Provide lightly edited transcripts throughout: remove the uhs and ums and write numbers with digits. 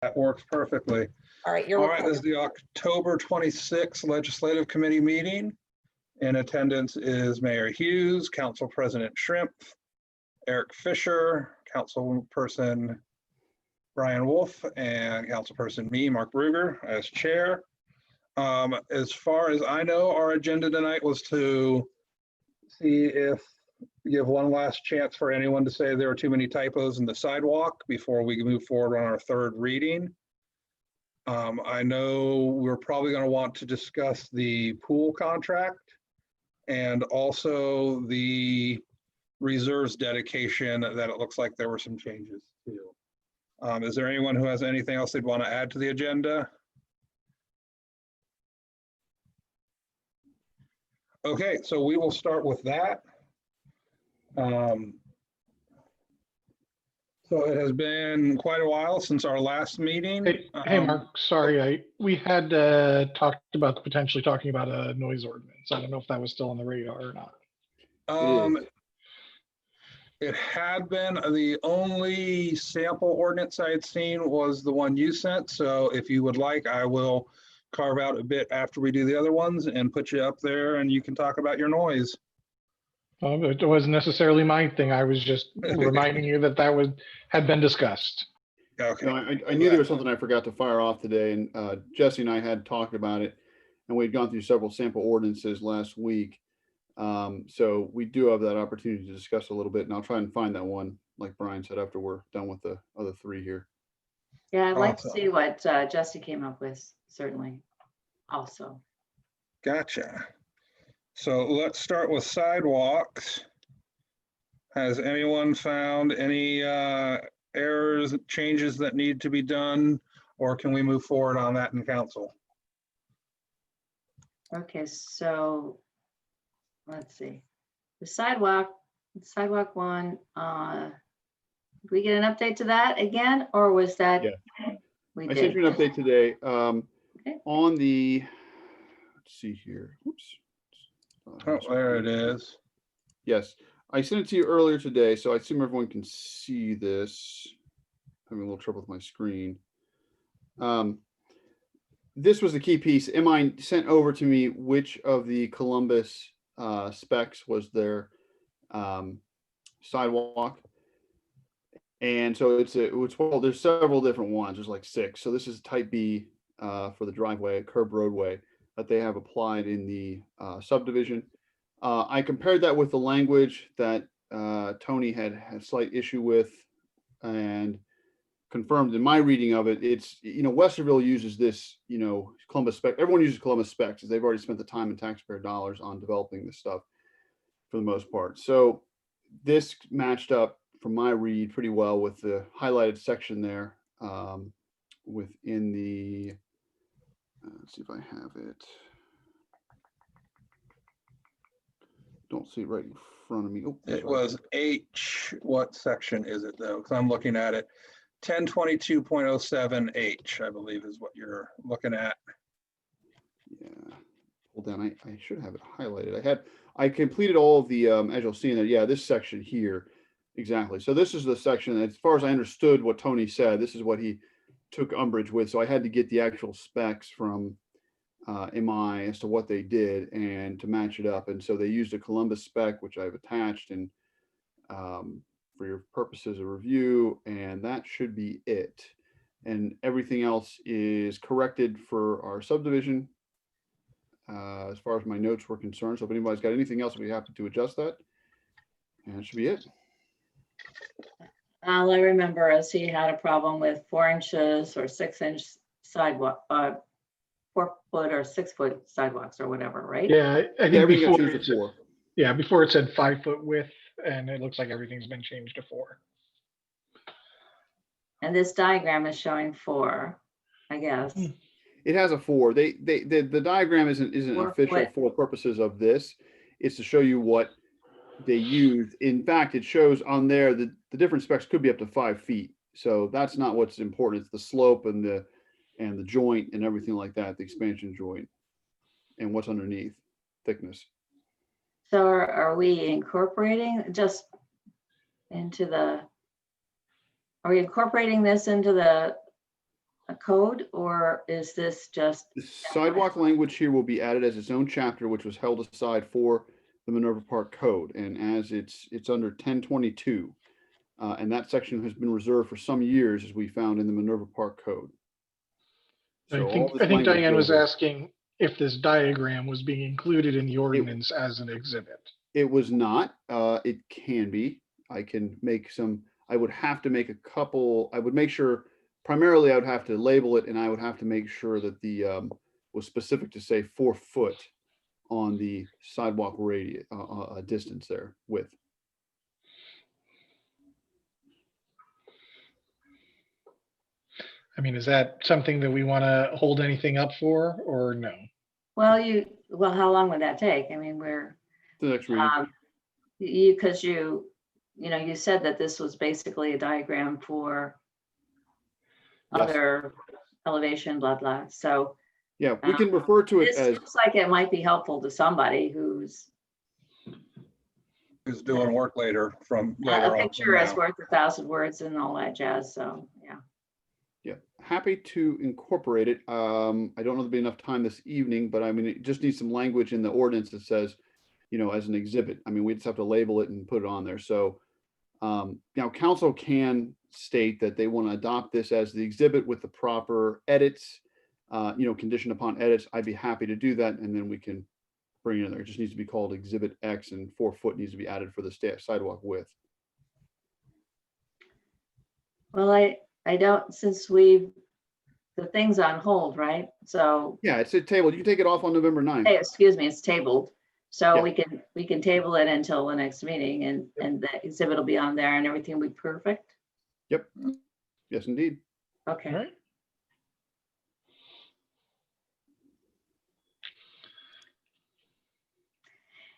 That works perfectly. All right, you're All right, this recording. is the October 26th Legislative Committee meeting. In attendance is Mayor Hughes, Council President Shrimp, Eric Fisher, Councilperson Brian Wolf, and Councilperson me, Mark Ruger, as chair. As far as I know, our agenda tonight was to see if, give one last chance for anyone to say there are too many typos in the sidewalk before we move forward on our third reading. I know we're probably going to want to discuss the pool contract and also the reserves dedication that it looks like there were some changes to. Is there anyone who has anything else they'd want to add to the agenda? Okay, so we will start with that. So it has been quite a while since our last meeting. Hey, Mark, sorry, we had talked about potentially talking about a noise ordinance. I don't know if that was still on the radar or not. It had been. The only sample ordinance I had seen was the one you sent. So if you would like, I will carve out a bit after we do the other ones and put you up there and you can talk about your noise. It wasn't necessarily my thing. I was just reminding you that had been discussed. Okay. No, I knew there was something I forgot to fire off today, and Jesse and I had talked about it, and we'd gone through several sample ordinances last week. So we do have that opportunity to discuss a little bit, and I'll try and find that one, like Brian said, after we're done with the other three here. Yeah, I'd like to Awesome. see what Jesse came up with, certainly, also. Gotcha. So let's start with sidewalks. Has anyone found any errors, changes that need to be done, or can we move forward on that in council? Okay, so let's see. The sidewalk one, did we get an update to that again, or was that? Yeah. We I sent did. you an update today. Okay. On the, let's see here. Oops. Oh, there it is. Yes, I sent it to you earlier today, so I assume everyone can see this. Having a little trouble with my screen. This was the key piece. MI sent over to me which of the Columbus specs was their sidewalk. And so well, there's several different ones. There's like 6. So this is type B for the driveway, curb roadway that they have applied in the subdivision. I compared that with the language that Tony had a slight issue with and confirmed in my reading of it. It's, Westerville uses this, Columbus spec. Everyone uses Columbus specs because they've already spent the time and taxpayer dollars on developing this stuff for the most part. So this matched up from my read pretty well with the highlighted section there within the, let's see if I have it. Don't see it right in front of me. Oh, It was H. What section is it though? Because I'm looking at it. 1022.07H, I believe, is what you're looking at. Yeah. Hold on. I should have it highlighted. I completed all of the as you'll see in there. Yeah, this section here. Exactly. So this is the section, as far as I understood what Tony said, this is what he took umbrage with. So I had to get the actual specs from MI as to what they did and to match it up. And so they used a Columbus spec, which I've attached and for your purposes of review, and that should be it. And everything else is corrected for our subdivision as far as my notes were concerned. So if anybody's got anything else, we'll be happy to adjust that. And that should be it. All I remember is he had a problem with 4 inches or 6-inch sidewalk, 4-foot or 6-foot sidewalks or whatever, right? Yeah, I think Everything got before, changed to 4. yeah, before it said 5-foot width, and it looks like everything's been changed to 4. And this diagram is showing 4, I guess. It has a 4. The diagram isn't 4 official foot. for purposes of this. It's to show you what they used. In fact, it shows on there that the different specs could be up to 5 feet. So that's not what's important. It's the slope and the joint and everything like that, the expansion joint and what's underneath, thickness. So are we incorporating just into the, are we incorporating this into the a code, or is this just, The sidewalk language here will be added as its own chapter, which was held aside for the Minerva Park Code. And as it's under 1022, and that section has been reserved for some years, as we found in the Minerva Park Code. I So all think, this I think language Diane was goes in. asking if this diagram was being included in the ordinance as an exhibit. It was not. It can be. I can make some. I would have to make a couple. I would make sure. Primarily, I would have to label it, and I would have to make sure that the was specific to say 4 foot on the sidewalk radius distance there width. I mean, is that something that we want to hold anything up for, or no? well, how long would that take? I mean, we're, The next reading. because you said that this was basically a diagram for Yes. other elevation, blah, blah. So Yeah, we can refer to it this as. looks like it might be helpful to somebody who's, doing work later from a later on. picture is worth 1,000 words and all that jazz. So, yeah. Yeah, happy to incorporate it. I don't know if there'll be enough time this evening, but I mean, it just needs some language in the ordinance that says, as an exhibit. I mean, we just have to label it and put it on there. So now council can state that they want to adopt this as the exhibit with the proper edits, conditioned upon edits. I'd be happy to do that. And then we can bring it in there. It just needs to be called Exhibit X, and 4 foot needs to be added for the sidewalk width. Well, I don't, since the thing's on hold, right? So, Yeah, it's a table. You can take it off on November 9th. hey, excuse me, it's tabled. So Yeah. we can table it until the next meeting, and the exhibit will be on there and everything will be perfect. Yep. Yes, indeed. All Okay. right.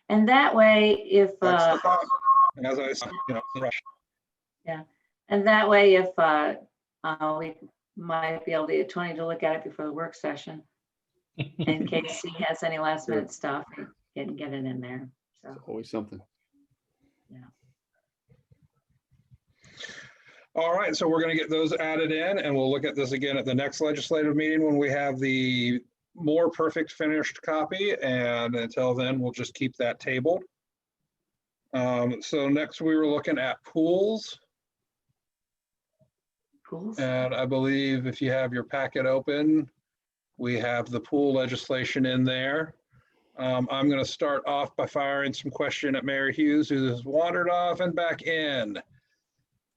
And that way, if, That's the thought. And as I said, rush. and that way, if we might be able to get Tony to look at it before the work session, in case he has any last minute stuff, he can get it in there. So, Always something. All right, so we're going to get those added in, and we'll look at this again at the next legislative meeting when we have the more perfect finished copy. And until then, we'll just keep that tabled. So next we were looking at pools. cool. And I believe if you have your packet open, we have the pool legislation in there. I'm going to start off by firing some question at Mayor Hughes, who has wandered off and back in.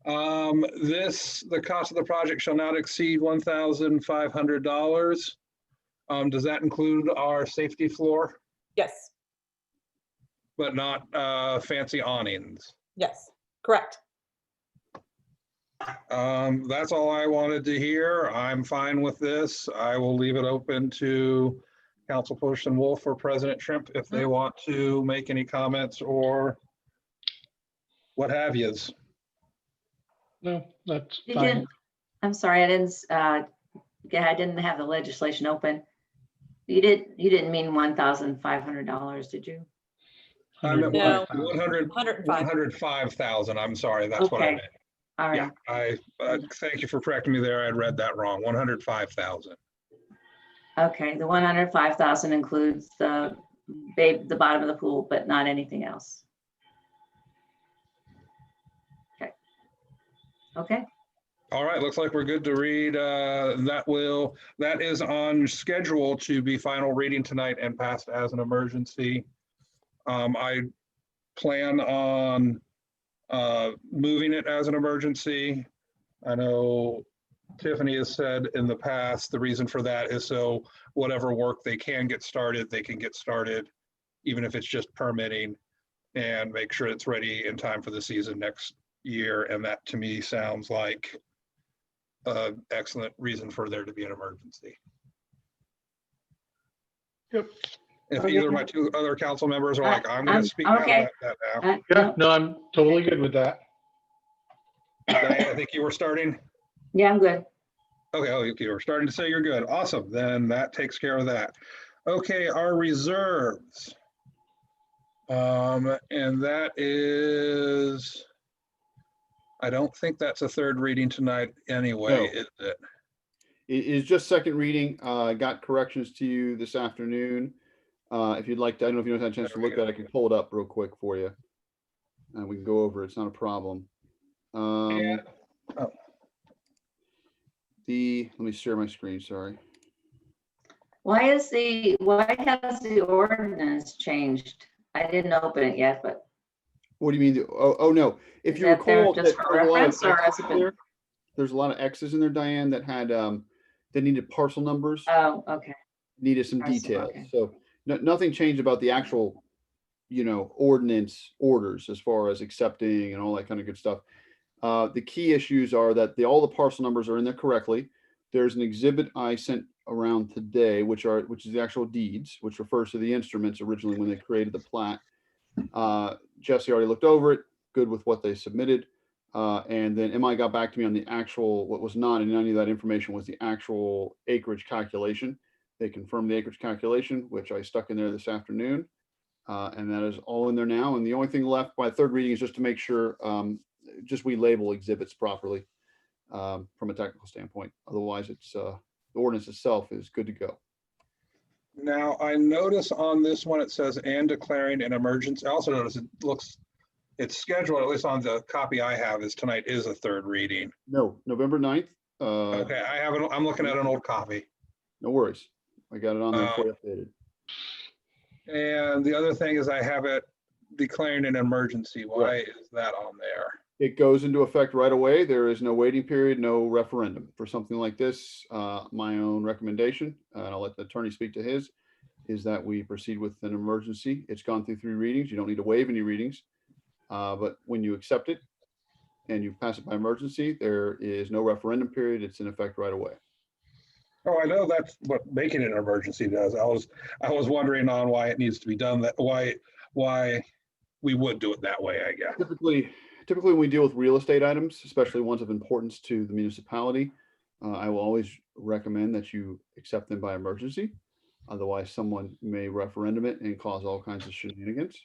The cost of the project shall not exceed $1,500. Does that include our safety floor, Yes, but not fancy awnings? yes, correct. That's all I wanted to hear. I'm fine with this. I will leave it open to Councilperson Wolf or President Shrimp if they want to make any comments or what have yous. No, that's You fine. didn't, I'm sorry, I didn't have the legislation open. You didn't mean $1,500, did you? I meant No. 100 105. 105,000. I'm sorry, that's what I Okay. meant. All Yeah, right, thank you for correcting me there. I had read that wrong. 105,000. okay, the 105,000 includes the bottom of the pool, but not anything else. Okay, All right, looks like we're good to read. That is on schedule to be final reading tonight and passed as an emergency. I plan on moving it as an emergency. I know Tiffany has said in the past, the reason for that is so whatever work they can get started, they can get started, even if it's just permitting, and make sure it's ready in time for the season next year. And that to me sounds like an excellent reason for there to be an emergency. Yep. If Okay. either of my two other council members are like, I'm going I'm- to speak out okay. about that now. Yeah, no, I'm totally good with that. Diane, I think you were starting. yeah, I'm good. Okay, oh, you were starting to say you're good. Awesome. Then that takes care of that. Okay, our reserves. And that is, I don't think that's a third reading tonight anyway, No. is it? It is just second reading. Got corrections to you this afternoon. If you'd like to, I don't know if you had a chance to look at it, I can pull it up real quick for you. And we can go over it. It's not a problem. And- Let me share my screen, sorry. Why has the ordinance changed? I didn't open it yet, but What do you mean? Oh, no. If Is you that there recall, just that for there's a lot of reference, or has X's it in been- there. There's a lot of X's in there, Diane, that had, that needed parcel numbers, oh, okay. needed some I see, details. okay. So nothing changed about the actual, ordinance orders as far as accepting and all that kind of good stuff. The key issues are that all the parcel numbers are in there correctly. There's an exhibit I sent around today, which is the actual deeds, which refers to the instruments originally when they created the plat. Jesse already looked over it, good with what they submitted. And then MI got back to me on the actual, what was not in any of that information was the actual acreage calculation. They confirmed the acreage calculation, which I stuck in there this afternoon. And that is all in there now. And the only thing left by third reading is just to make sure, just we label exhibits properly from a technical standpoint. Otherwise, it's the ordinance itself is good to go. Now, I notice on this one, it says and declaring an emergency. I also notice it's scheduled, at least on the copy I have, is tonight is a third reading. No, November 9th. Okay, I'm looking at an old copy. No worries. I got it on there for you updated. And the other thing is I have it declaring an emergency. Why is that on there? It goes into effect right away. There is no waiting period, no referendum for something like this. My own recommendation, and I'll let the attorney speak to his, is that we proceed with an emergency. It's gone through 3 readings. You don't need to waive any readings. But when you accept it and you pass it by emergency, there is no referendum period. It's in effect right away. Oh, I know that's what making it an emergency does. I was wondering on why it needs to be done that, why we would do it that way, I guess. Typically when we deal with real estate items, especially ones of importance to the municipality, I will always recommend that you accept them by emergency. Otherwise, someone may referendum it and cause all kinds of shenanigans.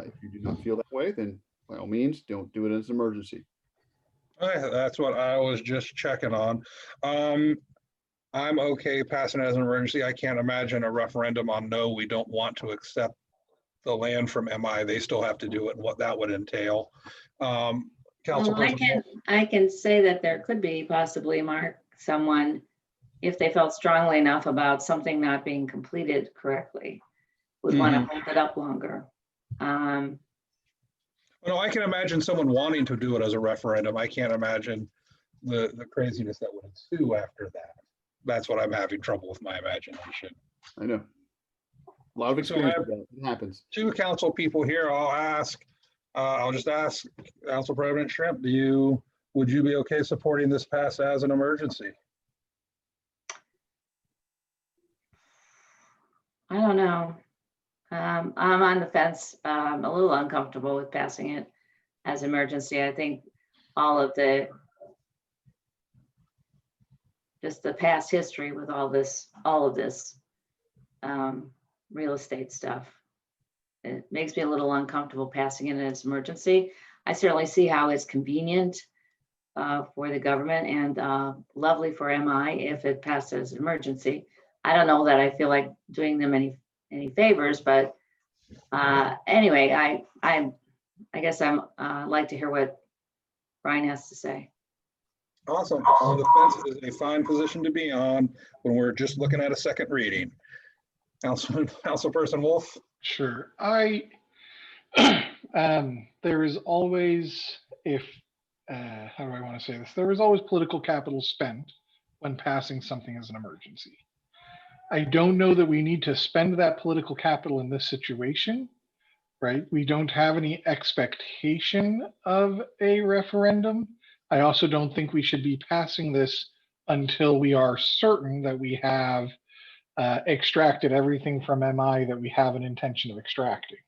If you do not feel that way, then by all means, don't do it as an emergency. That's what I was just checking on. I'm okay passing it as an emergency. I can't imagine a referendum on no, we don't want to accept the land from MI. They still have to do it and what that would entail. Well, Councilperson, I can say that there could be possibly, Mark, someone, if they felt strongly enough about something not being completed correctly, would want to hold it up longer. no, I can imagine someone wanting to do it as a referendum. I can't imagine the craziness that would ensue after that. That's what I'm having trouble with my imagination. I know. A lot of So I experience have- with that. It happens. 2 council people here. I'll just ask Council President Shrimp, would you be okay supporting this pass as an emergency? I don't know. I'm on the fence. I'm a little uncomfortable with passing it as emergency. I think all of just the past history with all of this real estate stuff, it makes me a little uncomfortable passing it as emergency. I certainly see how it's convenient for the government and lovely for MI if it passed as an emergency. I don't know that I feel like doing them any favors, but anyway, I guess I'm like to hear what Brian has to say. Awesome. On the fence is a fine position to be on when we're just looking at a second reading. Councilperson Wolf? Sure. There is always, how do I want to say this? There is always political capital spent when passing something as an emergency. I don't know that we need to spend that political capital in this situation, right? We don't have any expectation of a referendum. I also don't think we should be passing this until we are certain that we have extracted everything from MI that we have an intention of extracting.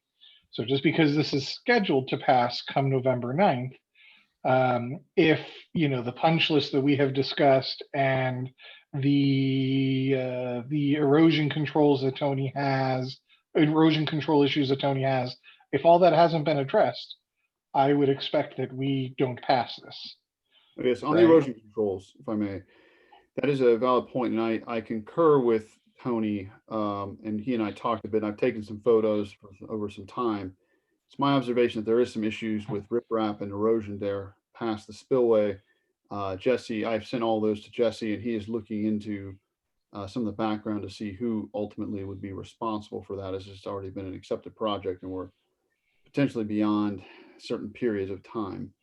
So just because this is scheduled to pass come November 9th, if, the punch list that we have discussed and the erosion controls that Tony has, erosion control issues that Tony has, if all that hasn't been addressed, I would expect that we don't pass this. I guess on Right. the erosion controls, if I may, That is a valid point, and I concur with Tony, and he and I talked a bit. I've taken some photos over some time. It's my observation that there is some issues with riprap and erosion there past the spillway. Jesse, I've sent all those to Jesse, and he is looking into some of the background to see who ultimately would be responsible for that, as it's already been an accepted project and we're potentially beyond certain periods of time.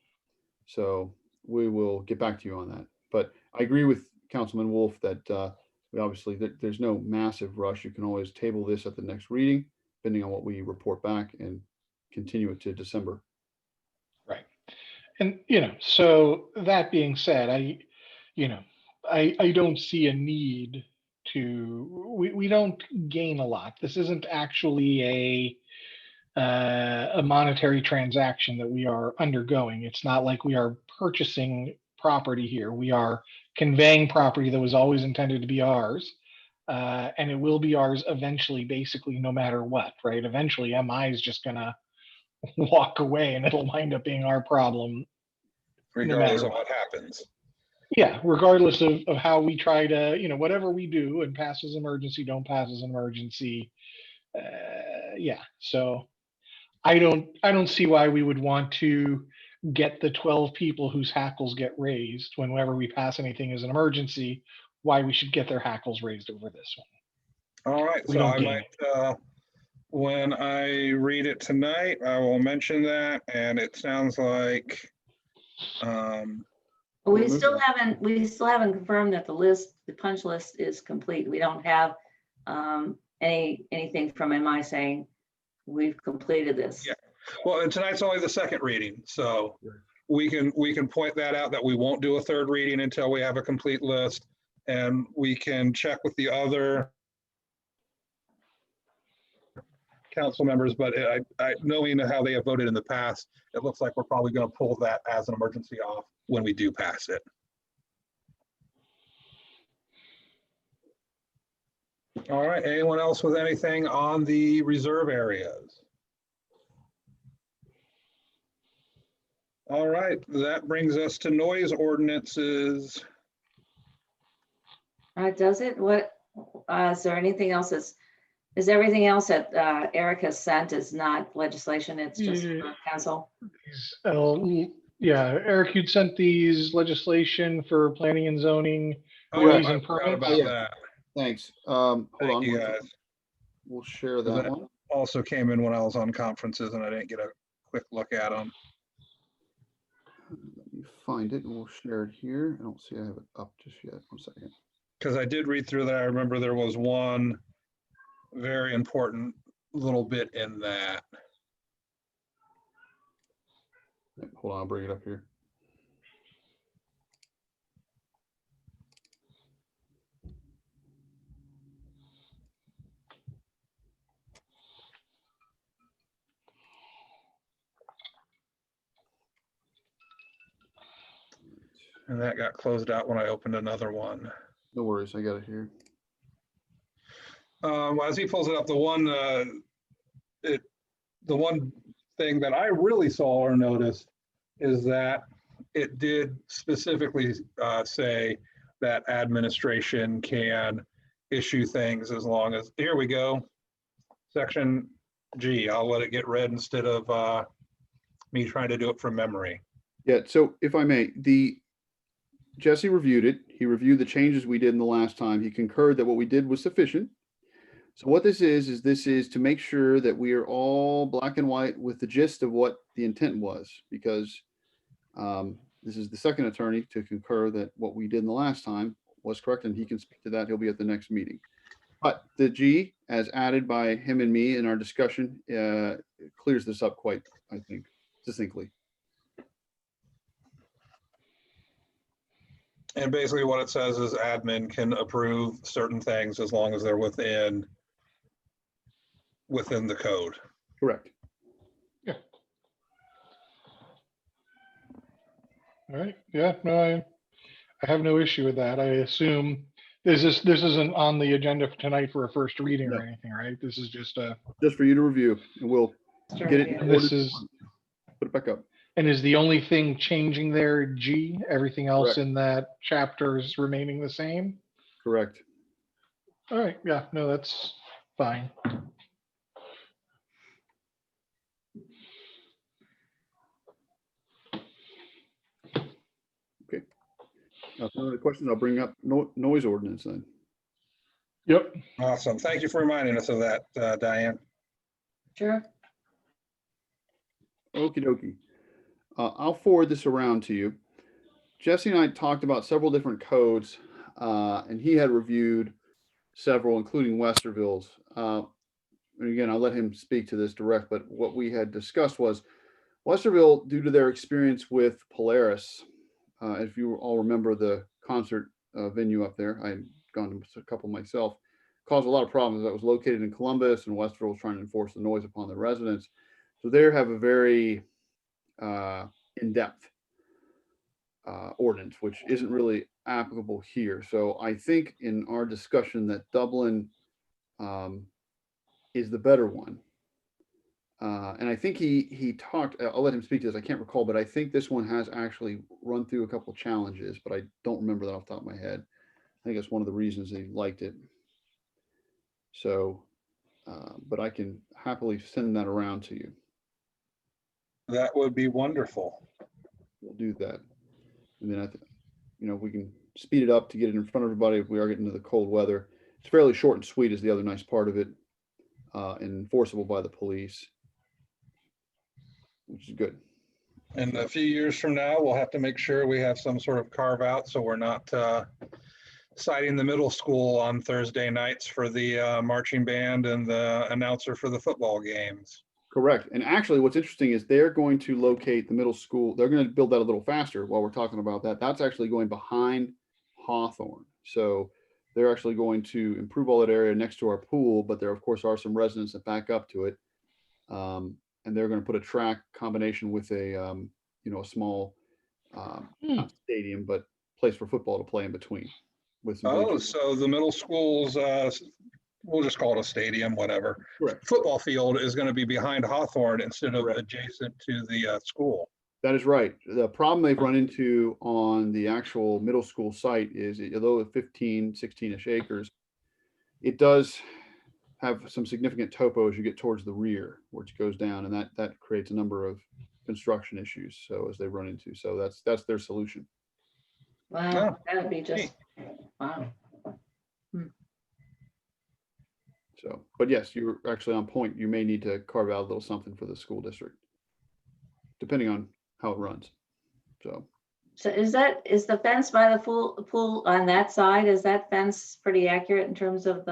So we will get back to you on that. But I agree with Councilman Wolf that we obviously, there's no massive rush. You can always table this at the next reading, depending on what we report back, and continue it to December. Right. And, so that being said, I don't see a need we don't gain a lot. This isn't actually a monetary transaction that we are undergoing. It's not like we are purchasing property here. We are conveying property that was always intended to be ours. And it will be ours eventually, basically, no matter what, right? Eventually, MI is just going to walk away and it'll wind up being our problem. Regardless of what happens. Yeah, regardless of how we try to, whatever we do and pass as emergency, don't pass as an emergency. Yeah, so I don't see why we would want to get the 12 people whose hackles get raised whenever we pass anything as an emergency, why we should get their hackles raised over this one. All right, so I might, when I read it tonight, I will mention that, and it sounds like, we still haven't confirmed that the punch list is complete. We don't have anything from MI saying we've completed this. Yeah. Well, and tonight's only the second reading, so we can point that out, that we won't do a third reading until we have a complete list, and we can check with the other council members, but I knowing how they have voted in the past, it looks like we're probably going to pull that as an emergency off when we do pass it. All right, anyone else with anything on the reserve areas? All right, that brings us to noise ordinances. Does it? What, is there anything else is everything else that Eric has sent is not legislation, it's just council? Yeah, Eric, you'd sent these legislation for planning and zoning. Oh, fees I and forgot permits. about Yeah. that. Thanks. Hold Thank on. you, guys. We'll share That- that one. Also came in when I was on conferences and I didn't get a quick look at them. Let me find it and we'll share it here. I don't see I have it up just yet. 1 second. Because I did read through that. I remember there was one very important little bit in that. Hold on, I'll bring it up here. And that got closed out when I opened another one. No worries, I got it here. As he pulls it up, the one thing that I really saw or noticed is that it did specifically say that administration can issue things as long as, here we go, section G. I'll let it get read instead of me trying to do it from memory. Yeah, so if I may, Jesse reviewed it. He reviewed the changes we did in the last time. He concurred that what we did was sufficient. So what this is this is to make sure that we are all black and white with the gist of what the intent was, because this is the second attorney to concur that what we did in the last time was correct, and he can speak to that. He'll be at the next meeting. But the G, as added by him and me in our discussion, clears this up quite, I think, succinctly. And basically what it says is admin can approve certain things as long as they're within the code. Correct. All right, yeah, no, I have no issue with that. I assume this isn't on the agenda for tonight for a first reading No. or anything, right? This is just Just for you to review, and we'll get it. and this is, Put it back up. And is the only thing changing there G? Everything else Correct. in that chapter is remaining the same? Correct. All right, yeah, no, that's fine. If no other questions, I'll bring up noise ordinance then. Yep. Awesome. Thank you for reminding us of that, Diane. Sure. Okie dokie. I'll forward this around to you. Jesse and I talked about several different codes, and he had reviewed several, including Westerville's. And again, I'll let him speak to this direct, but what we had discussed was Westerville, due to their experience with Polaris, if you all remember the concert venue up there, I'd gone to a couple myself, caused a lot of problems. That was located in Columbus, and Westerville was trying to enforce the noise upon the residents. So they have a very in-depth ordinance, which isn't really applicable here. So I think in our discussion that Dublin is the better one. And I think he talked, I'll let him speak to this. I can't recall, but I think this one has actually run through a couple of challenges, but I don't remember that off the top of my head. I think that's one of the reasons he liked it. So, but I can happily send that around to you. That would be wonderful. We'll do that. And then if we can speed it up to get it in front of everybody if we are getting into the cold weather. It's fairly short and sweet is the other nice part of it, and enforceable by the police, which is good. And a few years from now, we'll have to make sure we have some sort of carve out so we're not citing the middle school on Thursday nights for the marching band and the announcer for the football games. Correct. And actually, what's interesting is they're going to locate the middle school. They're going to build that a little faster while we're talking about that. That's actually going behind Hawthorne. So they're actually going to improve all that area next to our pool, but there, of course, are some residents that back up to it. And they're going to put a track combination with a small, not stadium, but place for football to play in between. With some Oh, bleachers. so the middle school's, we'll just call it a stadium, whatever. Correct. Football field is going to be behind Hawthorne instead of Correct. adjacent to the school. That is right. The problem they've run into on the actual middle school site is, although it's 15, 16-ish acres, it does have some significant topo as you get towards the rear, which goes down, and that creates a number of construction issues. So as they run into, so that's their solution. Wow, that would be just, wow. So, but yes, you're actually on point. You may need to carve out a little something for the school district, depending on how it runs. So is the fence by the pool on that side, is that fence pretty accurate in terms of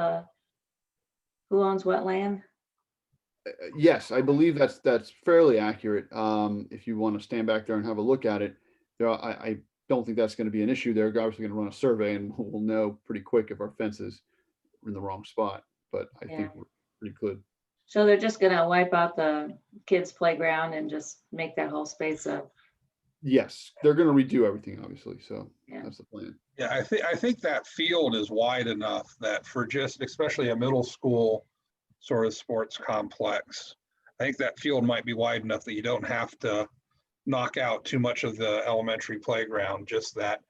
who owns what land? Yes, I believe that's fairly accurate. If you want to stand back there and have a look at it, I don't think that's going to be an issue. They're obviously going to run a survey, and we'll know pretty quick if our fences are in the wrong spot. But I think we're pretty good. So they're just gonna wipe out the kids' playground and just make that whole space up? Yes, they're going to redo everything, obviously. So Yeah. that's the plan. Yeah, I think that field is wide enough that for just, especially a middle school sort of sports complex, I think that field might be wide enough that you don't have to knock out too much of the elementary playground, just that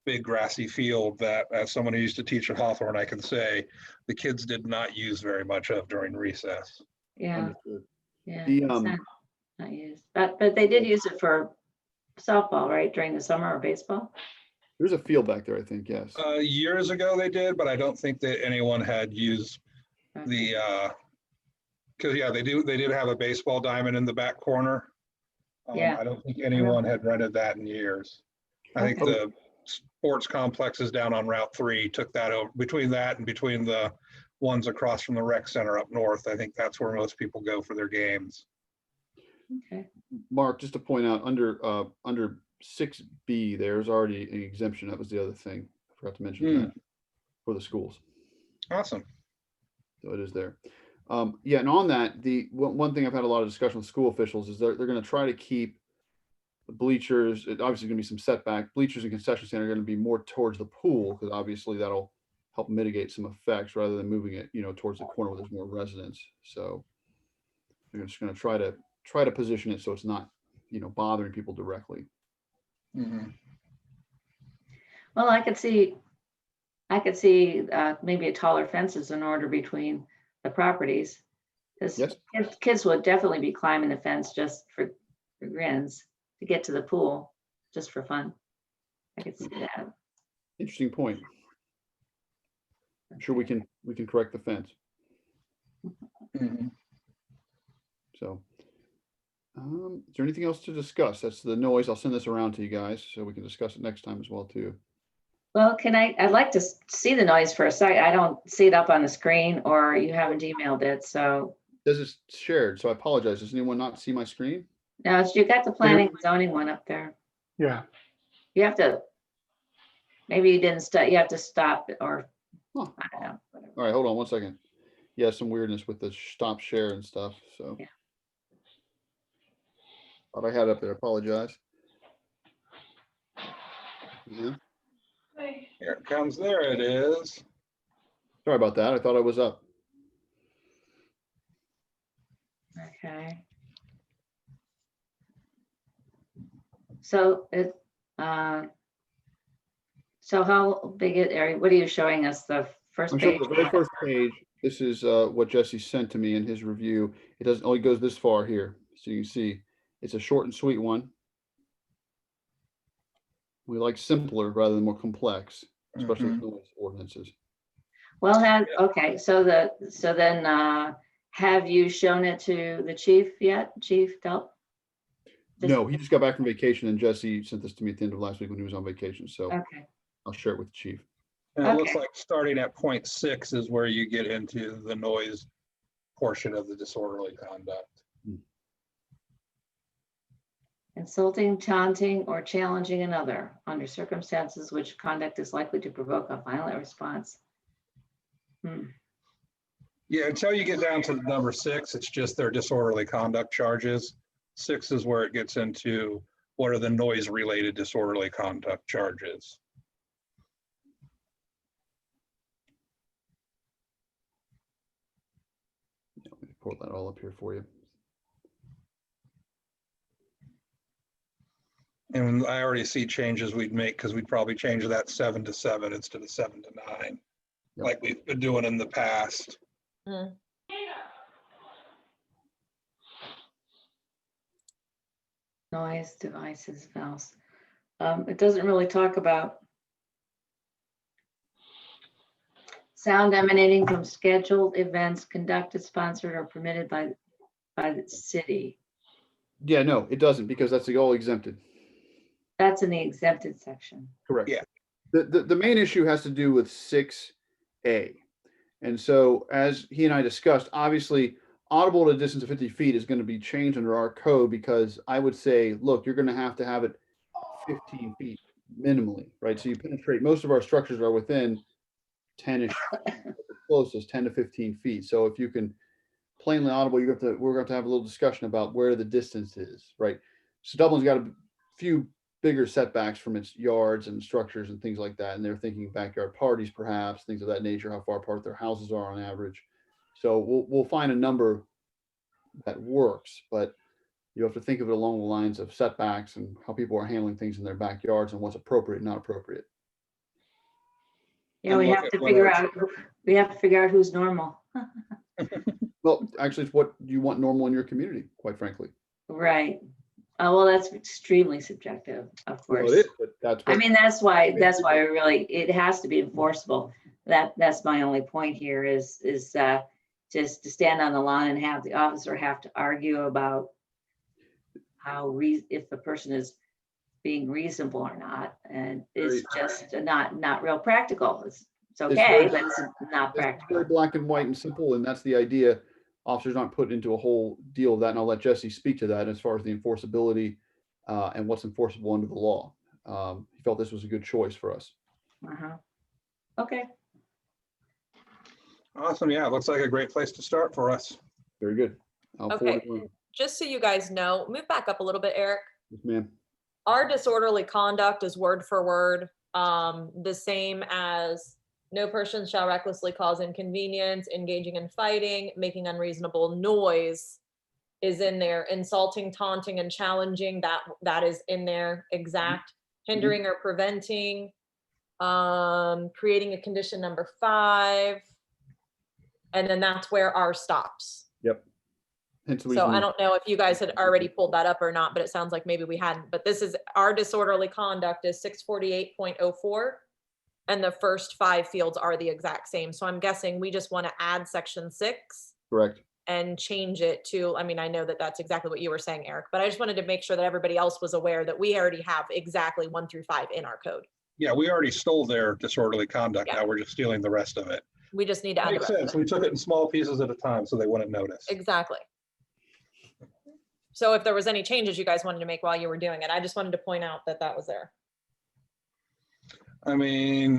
big grassy field that, as someone who used to teach at Hawthorne, I can say the kids did not use very much of during recess. Yeah, Understood. yeah. The, it's not used, but they did use it for softball, right, during the summer, or baseball? There's a field back there, I think. Yes. Years ago they did, but I don't think that anyone had used the, because they did have a baseball diamond in the back corner. Yeah. I don't think anyone had rented that in years. I think Okay. the sports complexes down on Route 3 took that over, between that and between the ones across from the rec center up north. I think that's where most people go for their games. Okay, Mark, just to point out, under 6B, there's already an exemption. That was the other thing. I forgot to mention that for the schools. Awesome. So it is there. Yeah, and on that, the one thing I've had a lot of discussion with school officials is they're going to try to keep the bleachers. It obviously going to be some setback. Bleachers and concession stand are going to be more towards the pool because obviously that'll help mitigate some effects rather than moving it, towards the corner where there's more residents. So they're just going to try to position it so it's not bothering people directly. Mhm. Well, I could see maybe a taller fences in order between the properties. Because Yes. kids would definitely be climbing the fence just for grins to get to the pool, just for fun. I could see that. Interesting point. I'm sure we can correct the fence. Mhm. So, is there anything else to discuss? That's the noise. I'll send this around to you guys so we can discuss it next time as well too. Well, I'd like to see the noise for a second. I don't see it up on the screen, or you haven't emailed it, so. This is shared, so I apologize. Does anyone not see my screen? Now, you got the planning and zoning one up there. Yeah, You have to, maybe you didn't stop, you have to stop it, or, Huh. I don't know. Whatever. All right, hold on one second. Yeah, some weirdness with the stop share and stuff. So, Yeah. thought I had it up there. Apologize. Yeah. Here it comes. There it is. Sorry about that. I thought I was up. Okay. So so how big area, what are you showing us, the first I'm showing page? the very first page. This is what Jesse sent to me in his review. It doesn't only goes this far here, so you can see it's a short and sweet one. We like simpler rather than more complex, especially with noise ordinances. Well, okay, so then, have you shown it to the chief yet, Chief Delp? No, he just got back from vacation, and Jesse sent this to me at the end of last week when he was on vacation. So Okay, I'll share it with the chief. And it looks Okay. like starting at 0.6 is where you get into the noise portion of the disorderly conduct. insulting, taunting, or challenging another under circumstances which conduct is likely to provoke a violent response. Yeah, until you get down to the number 6, it's just their disorderly conduct charges. 6 is where it gets into what are the noise-related disorderly conduct charges. Let me pull that all up here for you. And I already see changes we'd make because we'd probably change that 7 to 7 instead of 7 to 9, Yep. like we've been doing in the past. Noise, devices, valves. It doesn't really talk about sound emanating from scheduled events conducted, sponsored, or permitted by the city. Yeah, no, it doesn't because that's all exempted. That's in the exempted section. Correct. Yeah. The main issue has to do with 6A. And so as he and I discussed, obviously audible at a distance of 50 feet is going to be changed under our code because I would say, look, you're going to have it 15 feet minimally, right? So you penetrate, most of our structures are within 10-ish, closest 10 to 15 feet. So if you can plainly audible, we're going to have a little discussion about where the distance is, right? So Dublin's got a few bigger setbacks from its yards and structures and things like that. And they're thinking backyard parties, perhaps, things of that nature, how far apart their houses are on average. So we'll find a number that works, but you have to think of it along the lines of setbacks and how people are handling things in their backyards and what's appropriate and not appropriate. Yeah, And we look have at to what figure out who's normal. Well, actually, it's what you want normal in your community, quite frankly. Right. Oh, well, that's extremely subjective, of Well, course. it is, but that's I what, mean, that's why it has to be enforceable. That's my only point here is just to stand on the lawn and have the officer have to argue about if the person is being reasonable or not, and it's just not real practical. It's okay, but it's not it's very practical. black and white and simple, and that's the idea. Officers aren't put into a whole deal of that, and I'll let Jesse speak to that as far as the enforceability and what's enforceable under the law. He felt this was a good choice for us. Okay. Awesome. Yeah, it looks like a great place to start for us. Very good. I'll Okay. forward it on. Just so you guys know, move back up a little bit, Eric. Yes, ma'am. Our disorderly conduct is word for word, the same as no person shall recklessly cause inconvenience, engaging in fighting, making unreasonable noise, is in there. Insulting, taunting, and challenging, that is in there exact. Hindering or preventing, creating a condition number 5. And then that's where R stops. Yep. Hence the So I reason- don't know if you guys had already pulled that up or not, but it sounds like maybe we hadn't. But this is, our disorderly conduct is 648.04. And the first 5 fields are the exact same. So I'm guessing we just want to add section 6 Correct. and change it to, I mean, I know that that's exactly what you were saying, Eric, but I just wanted to make sure that everybody else was aware that we already have exactly 1 through 5 in our code. Yeah, we already stole their disorderly conduct. Yeah. Now we're just stealing the rest of it. We just need to add the Makes rest sense. of it. We took it in small pieces at a time so they wouldn't notice. Exactly. So if there was any changes you guys wanted to make while you were doing it, I just wanted to point out that that was there. I mean,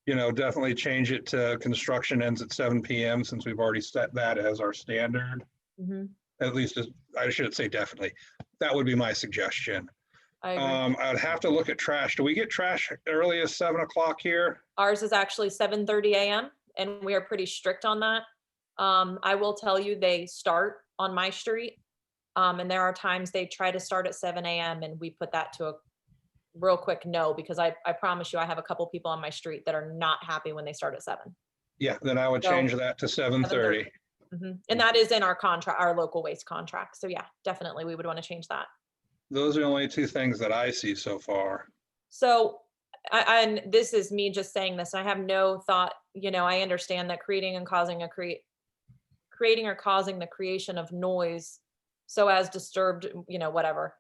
definitely change it to construction ends at 7 PM since we've already set that as our standard. Mhm. At least, I should say definitely. That would be my suggestion. I agree. I'd have to look at trash. Do we get trash early as 7 o'clock here? Ours is actually 7:30 AM and we are pretty strict on that. I will tell you, they start on my street. And there are times they try to start at 7 AM and we put that to a real quick no, because I promise you, I have a couple people on my street that are not happy when they start at 7. Yeah, then I would So, change that to 7:30. 7:30. And that is in our contract, our local waste contract. So yeah, definitely we would want to change that. Those are the only 2 things that I see so far. So, and this is me just saying this, I have no thought, I understand that creating or causing the creation of noise so as disturbed, whatever.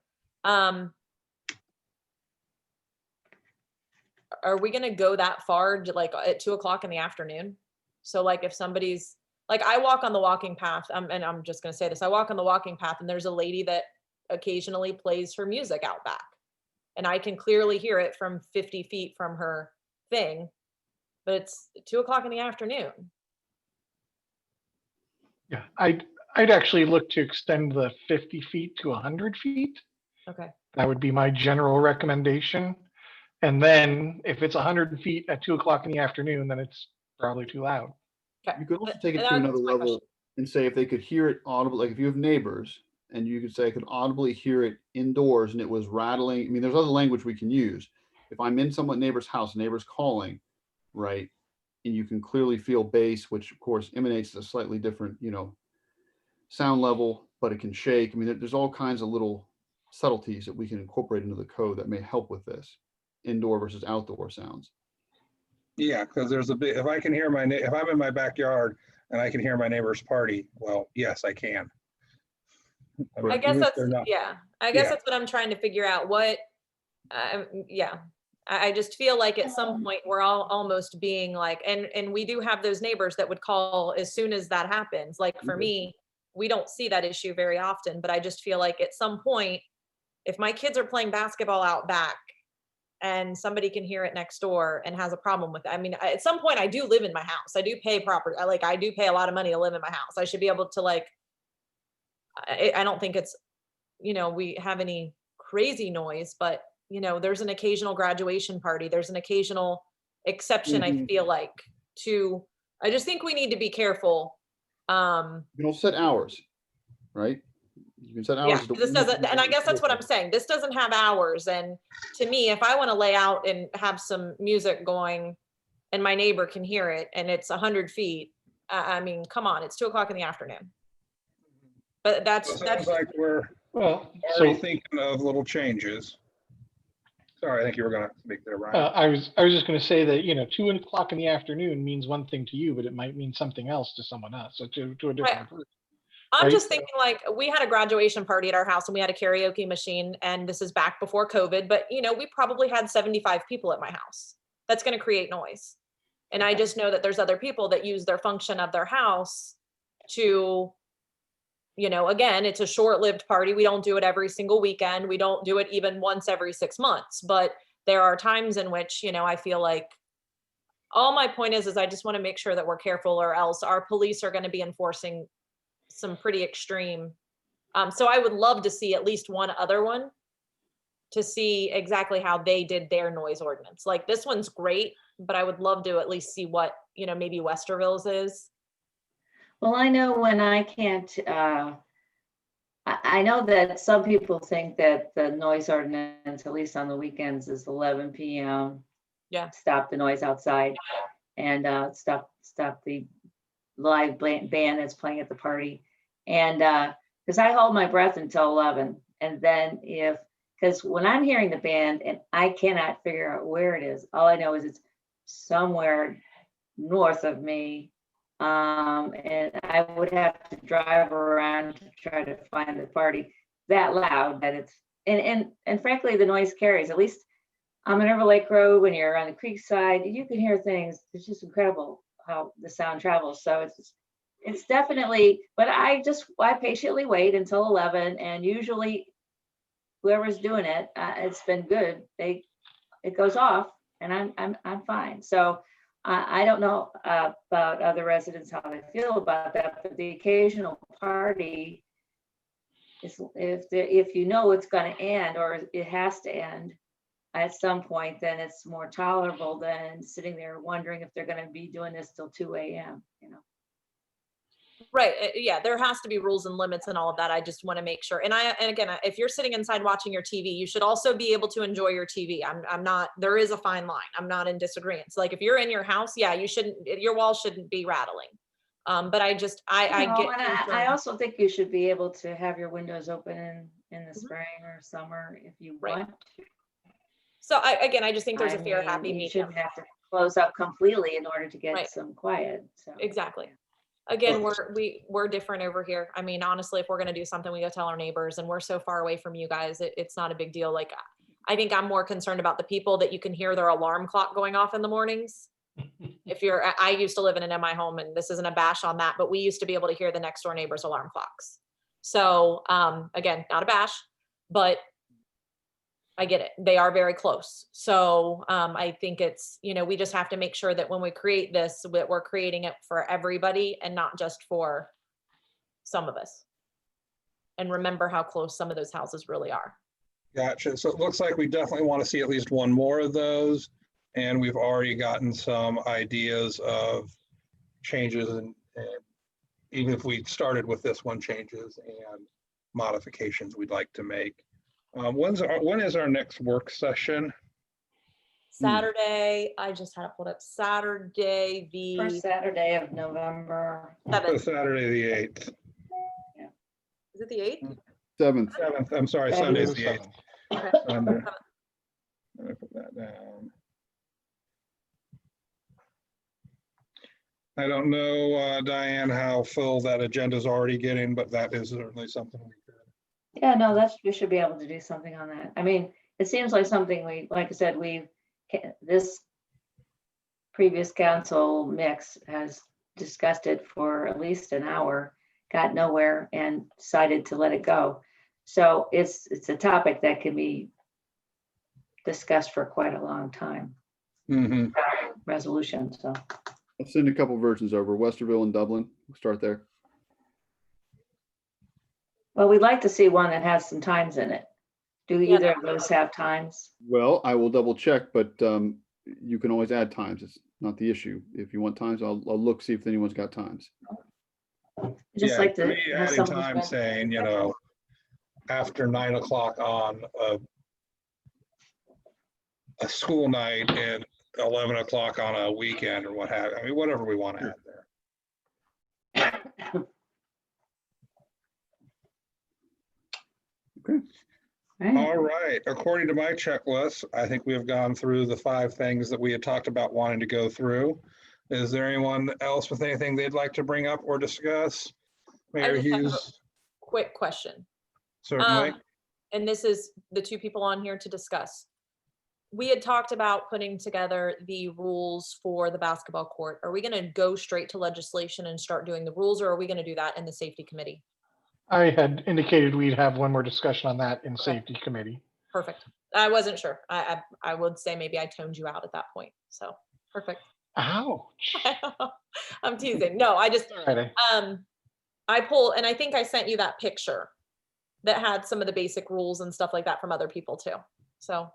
Are we gonna go that far, like at 2 o'clock in the afternoon? So like if somebody's, like I walk on the walking path, and I'm just gonna say this, I walk on the walking path and there's a lady that occasionally plays her music out back. And I can clearly hear it from 50 feet from her thing, but it's 2 o'clock in the afternoon. Yeah, I'd actually look to extend the 50 feet to 100 feet. Okay, That would be my general recommendation. And then if it's 100 feet at 2 o'clock in the afternoon, then it's probably too loud. okay. You could also But- take it and to that's another my level question. and say if they could hear it audibly, like if you have neighbors and you could say I could audibly hear it indoors and it was rattling. I mean, there's other language we can use. If I'm in someone neighbor's house, neighbor's calling, right? And you can clearly feel bass, which of course emanates a slightly different, sound level, but it can shake. I mean, there's all kinds of little subtleties that we can incorporate into the code that may help with this indoor versus outdoor sounds. Yeah, because there's a bit, if I can hear if I'm in my backyard and I can hear my neighbor's party, well, yes, I can. mean, I guess even if that's, they're not- yeah, I guess Yeah. that's what I'm trying to figure out. Yeah. I just feel like at some point we're all almost being like, and we do have those neighbors that would call as soon as that happens. Like for Mhm. me, we don't see that issue very often, but I just feel like at some point, if my kids are playing basketball out back and somebody can hear it next door and has a problem with it. I mean, at some point I do live in my house. I do pay property. I do pay a lot of money to live in my house. I should be able to I don't think it's, we have any crazy noise, but there's an occasional graduation party. There's an occasional exception, I Mhm. feel like, I just think we need to be careful. You can also set hours, right? You can set hours. Yeah, as to this when doesn't, you and I can guess that's what hear I'm saying. This doesn't have hours. And to me, if I want to lay out and have some music going and my neighbor can hear it and it's 100 feet, I mean, come on, it's 2 o'clock in the afternoon. But It that's, sounds like we're Well, already so thinking of little changes. Sorry, I think you were gonna speak there, Ryan. I was just going to say that 2 o'clock in the afternoon means one thing to you, but it might mean something else to someone else, so to a different person. I'm right? just thinking we had a graduation party at our house and we had a karaoke machine and this is back before COVID, but we probably had 75 people at my house. That's going to create noise. And I just know that there's other people that use their function of their house to, again, it's a short-lived party. We don't do it every single weekend. We don't do it even once every 6 months, but there are times in which, I feel like all my point is I just want to make sure that we're careful or else our police are going to be enforcing some pretty extreme. So I would love to see at least one other one to see exactly how they did their noise ordinance. Like this one's great, but I would love to at least see what, maybe Westerville's is. Well, I know when I can't, I know that some people think that the noise ordinance, at least on the weekends, is 11 PM. Yeah. Stop the noise outside and stop the live band that's playing at the party. And because I hold my breath until 11. And then because when I'm hearing the band and I cannot figure out where it is, all I know is it's somewhere north of me. And I would have to drive around to try to find the party that loud that it's, and frankly, the noise carries. At least on Minerva Lake Road, when you're on the creek side, you can hear things. It's just incredible how the sound travels. So it's definitely, but I patiently wait until 11, and usually whoever's doing it, it's been good. It goes off, and I'm fine. So I don't know about other residents, how they feel about that, but the occasional party is, if you know it's going to end or it has to end at some point, then it's more tolerable than sitting there wondering if they're going to be doing this till 2 a.m. Right. Yeah, there has to be rules and limits and all of that. I just want to make sure. And again, if you're sitting inside watching your TV, you should also be able to enjoy your TV. I'm not, there is a fine line. I'm not in disagreement. So like if you're in your house, yeah, you shouldn't, your walls shouldn't be rattling. But I get I concerned. also think you should be able to have your windows open in the spring or summer if you Right. want. So I just think there's a fair, mean, happy you medium. shouldn't have to close up completely in order to get Right. some quiet. So Exactly. Again, we're different over here. I mean, honestly, if we're going to do something, we go tell our neighbors, and we're so far away from you guys. It's not a big deal. Like, I think I'm more concerned about the people that you can hear their alarm clock going off in the mornings. I used to live in an MI home, and this isn't a bash on that, but we used to be able to hear the next door neighbor's alarm clocks. So, again, not a bash, but I get it. They are very close. So I think it's, we just have to make sure that when we create this, that we're creating it for everybody and not just for some of us. And remember how close some of those houses really are. Gotcha. So it looks like we definitely want to see at least one more of those. And we've already gotten some ideas of changes and even if we started with this one, changes and modifications we'd like to make. When is our next work session? Saturday, I just had it pulled up. Saturday, first Saturday of November. Saturday, the 8th. Is it the 8th? 7th. 7th, I'm sorry, Saturday Sunday's the 8th. Okay. Sunday. I'm gonna put that down. I don't know, Diane, how full that agenda is already getting, but that is certainly something we could. Yeah, no, we should be able to do something on that. I mean, it seems like something like I said, this previous council mix has discussed it for at least an hour, got nowhere, and decided to let it go. So it's a topic that can be discussed for quite a long time. Mhm. Resolution, so. I'll send a couple versions over, Westerville and Dublin. We'll start there. Well, we'd like to see one that has some times in it. Do Yeah, either of those have times? Well, I will double check, but you can always add times. It's not the issue. If you want times, I'll look, see if anyone's got times. Just Yeah, like to to me, have adding something. time saying, after 9 o'clock on a school night and 11 o'clock on a weekend or what have you. I mean, whatever we want to add there. Okay. Right. All right. According to my checklist, I think we have gone through the 5 things that we had talked about wanting to go through. Is there anyone else with anything they'd like to bring up or discuss? Mayor just have a Hughes, Quick question. certainly. And this is the 2 people on here to discuss. We had talked about putting together the rules for the basketball court. Are we going to go straight to legislation and start doing the rules, or are we going to do that in the safety committee? I had indicated we'd have one more discussion on that in safety committee. Perfect. I wasn't sure. I would say maybe I toned you out at that point. So perfect. Ouch. I'm teasing. No, I just, Alrighty. I pulled, and I think I sent you that picture that had some of the basic rules and stuff like that from other people too. So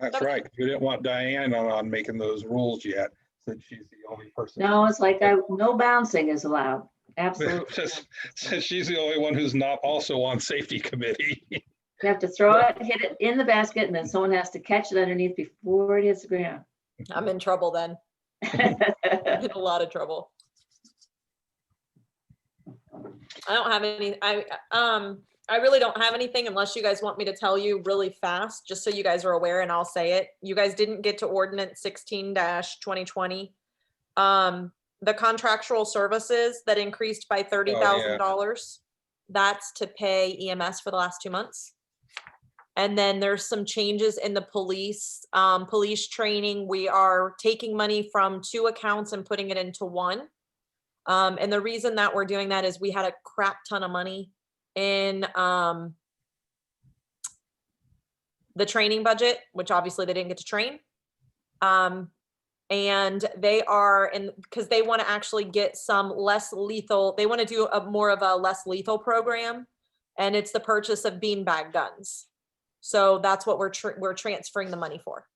That's right. We didn't want Diane on making those rules yet, since she's the only person. No, it's like no bouncing is allowed. Absolutely. Just since she's the only one who's not also on safety committee. You have to throw it, hit it in the basket, and then someone has to catch it underneath before it hits the ground. I'm in trouble then. I'm in a lot of trouble. I don't have any, I really don't have anything unless you guys want me to tell you really fast, just so you guys are aware, and I'll say it. You guys didn't get to ordinance 16-2020. The contractual services that increased by $30,000, that's to pay EMS for the last 2 months. And then there's some changes in the police training. We are taking money from 2 accounts and putting it into 1. And the reason that we're doing that is we had a crap ton of money in the training budget, which obviously they didn't get to train. And they are because they want to actually get some less lethal, they want to do more of a less lethal program. And it's the purchase of beanbag guns. So that's what we're transferring the money for,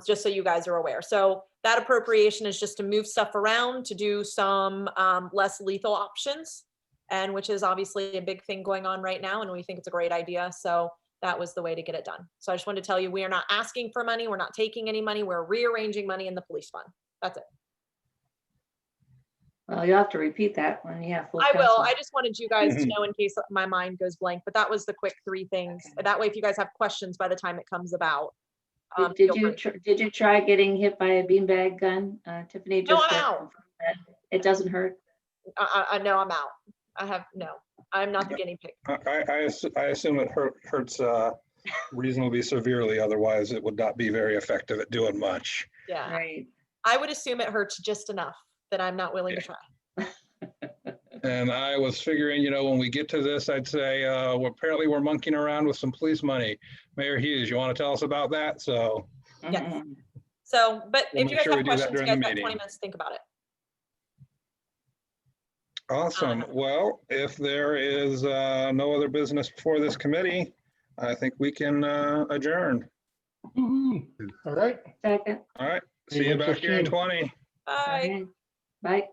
just so you guys are aware. So that appropriation is just to move stuff around to do some less lethal options, and which is obviously a big thing going on right now. And we think it's a great idea. So that was the way to get it done. So I just wanted to tell you, we are not asking for money. We're not taking any money. We're rearranging money in the police fund. That's it. Well, you'll have to repeat that when you have full I will. council. I just wanted you guys to know in case my mind goes blank, but that was the quick 3 things. That way, if you guys have questions by the time it comes about. Did feel free. did you try getting hit by a beanbag gun, Tiffany? No, Just I'm to out. confirm that it doesn't hurt. I know I'm out. I'm not the guinea pig. I assume it hurts reasonably severely. Otherwise, it would not be very effective at doing much. Yeah. Right. I would assume it hurts just enough that I'm not willing to try. And I was figuring, when we get to this, I'd say, apparently we're monkeying around with some police money. Mayor Hughes, you want to tell us about that? So Yes. Mhm. So, but We'll if you make guys sure we have do that questions, you during guys the got 20 meeting. minutes to think about it. awesome. Well, if there is no other business before this committee, I think we can adjourn. Woohoo. All right. Second. All right. See you back here in 20. Bye. Okay. Bye.